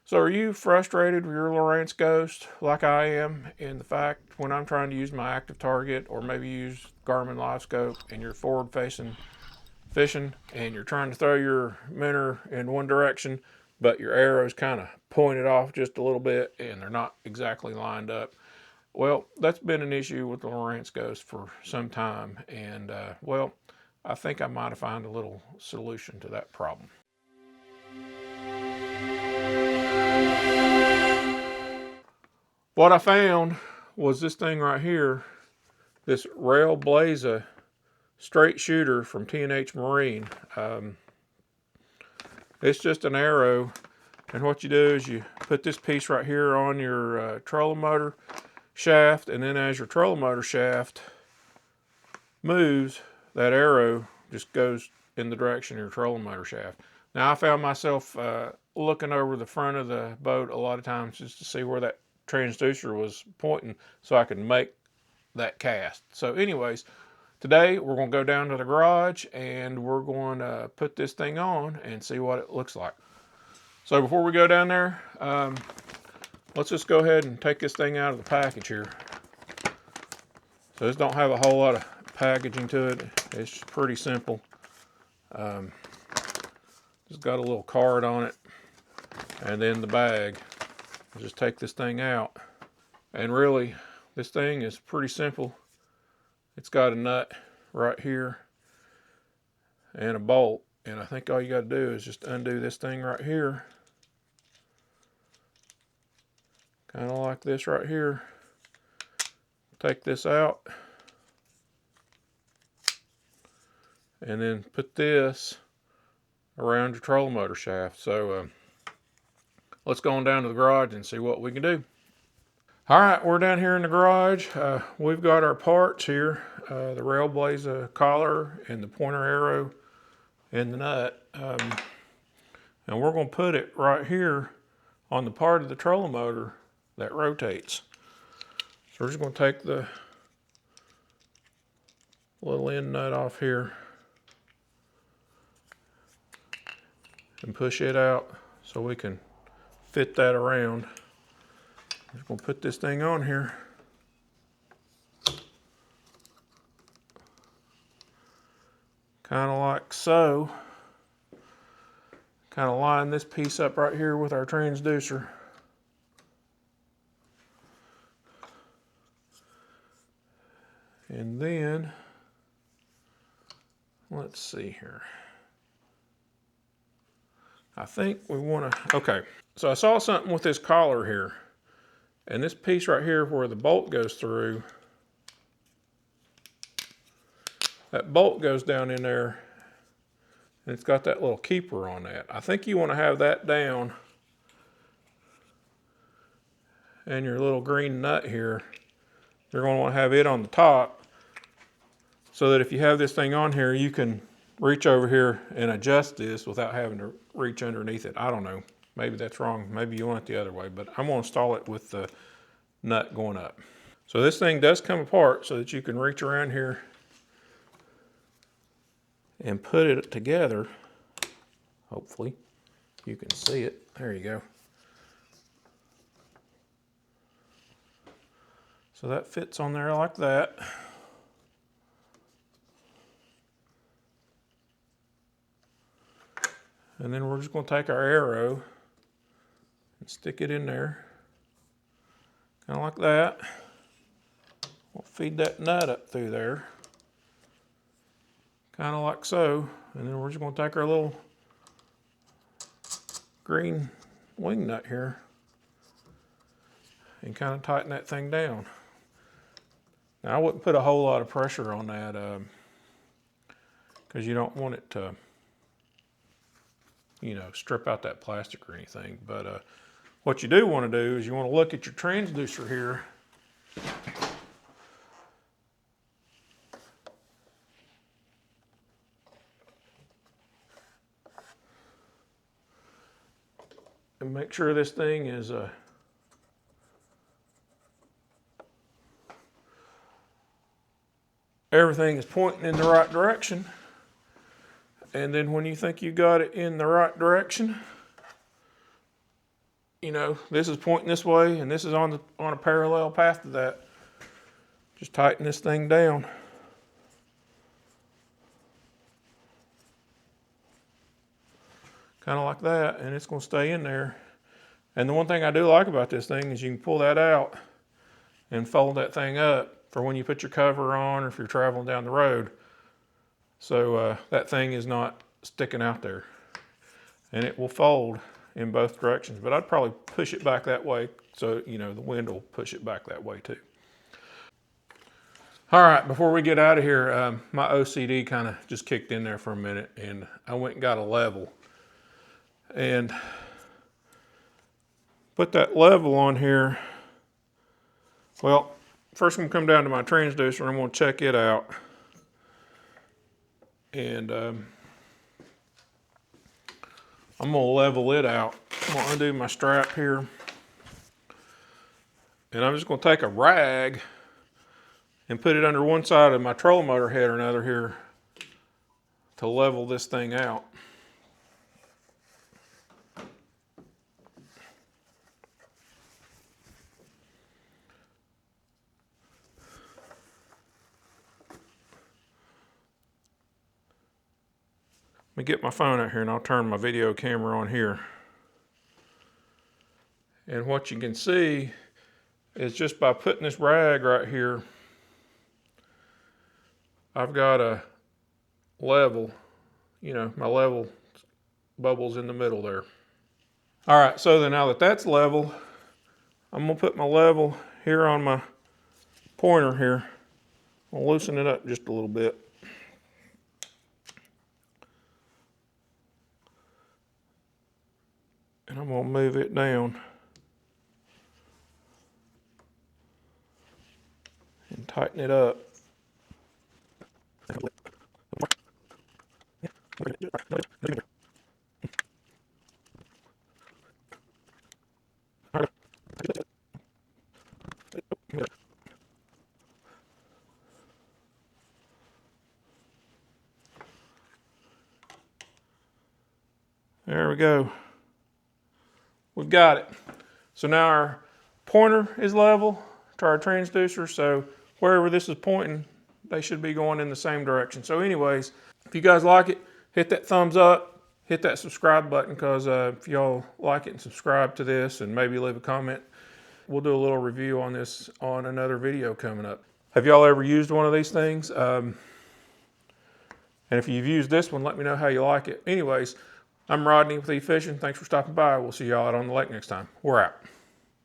So are you frustrated with your Lowrance Ghost like I am in the fact when I'm trying to use my ActiveTarget or maybe use Garmin LiveScope and you're forward facing fishing and you're trying to throw your minnow in one direction but your arrow's kind of pointed off just a little bit and they're not exactly lined up? Well, that's been an issue with the Lowrance Ghost for some time, and well, I think I might have found a little solution to that problem. What I found was this thing right here, this Railblaza Straight Shooter from T&H Marine. It's just an arrow, and what you do is you put this piece right here on your trolling motor shaft, and then as your trolling motor shaft moves, that arrow just goes in the direction of your trolling motor shaft. Now I found myself looking over the front of the boat a lot of times just to see where that transducer was pointing so I could make that cast. So anyways, today we're going to go down to the garage and we're going to put this thing on and see what it looks like. So before we go down there, let's just go ahead and take this thing out of the package here. So this don't have a whole lot of packaging to it. It's pretty simple. Just got a little card on it and then the bag. I'll just take this thing out, and really this thing is pretty simple. It's got a nut right here and a bolt, and I think all you got to do is just undo this thing right here, kind of like this right here. Take this out and then put this around your trolling motor shaft. So let's go on down to the garage and see what we can do. All right, we're down here in the garage. We've got our parts here, the Railblaza collar and the pointer arrow and the nut. And we're going to put it right here on the part of the trolling motor that rotates. So we're just going to take the little end nut off here and push it out so we can fit that around. I'm just going to put this thing on here. Kind of like so. Kind of line this piece up right here with our transducer. And then, let's see here. I think we want to, okay. So I saw something with this collar here. And this piece right here where the bolt goes through, that bolt goes down in there and it's got that little keeper on that. I think you want to have that down, and your little green nut here, you're going to want to have it on the top so that if you have this thing on here, you can reach over here and adjust this without having to reach underneath it. I don't know. Maybe that's wrong. Maybe you want it the other way, but I'm going to install it with the nut going up. So this thing does come apart so that you can reach around here and put it together. Hopefully you can see it. There you go. So that fits on there like that. And then we're just going to take our arrow and stick it in there, kind of like that. We'll feed that nut up through there, kind of like so. And then we're just going to take our little green wing nut here and kind of tighten that thing down. Now I wouldn't put a whole lot of pressure on that because you don't want it to, you know, strip out that plastic or anything. But what you do want to do is you want to look at your transducer here. And make sure this thing is everything is pointing in the right direction. And then when you think you got it in the right direction, you know, this is pointing this way and this is on a parallel path to that. Just tighten this thing down. Kind of like that, and it's going to stay in there. And the one thing I do like about this thing is you can pull that out and fold that thing up for when you put your cover on or if you're traveling down the road. So that thing is not sticking out there. And it will fold in both directions, but I'd probably push it back that way so, you know, the wind will push it back that way too. All right, before we get out of here, my OCD kind of just kicked in there for a minute, and I went and got a level. And put that level on here. Well, first I'm going to come down to my transducer and I'm going to check it out. And I'm going to level it out. I'm going to undo my strap here. And I'm just going to take a rag and put it under one side of my trolling motor head or another here to level this thing out. Let me get my phone out here and I'll turn my video camera on here. And what you can see is just by putting this rag right here, I've got a level, you know, my level bubbles in the middle there. All right, so then now that that's level, I'm gonna put my level here on my pointer here. I'll loosen it up just a little bit. And I'm gonna move it down and tighten it up. There we go. We've got it. So now our pointer is level to our transducer, so wherever this is pointing, they should be going in the same direction. So anyways, if you guys like it, hit that thumbs up, hit that subscribe button, because if y'all like it and subscribe to this and maybe leave a comment, we'll do a little review on this on another video coming up. Have y'all ever used one of these things? And if you've used this one, let me know how you like it. Anyways, I'm Rodney with eFishin. Thanks for stopping by. We'll see y'all out on the lake next time. We're out.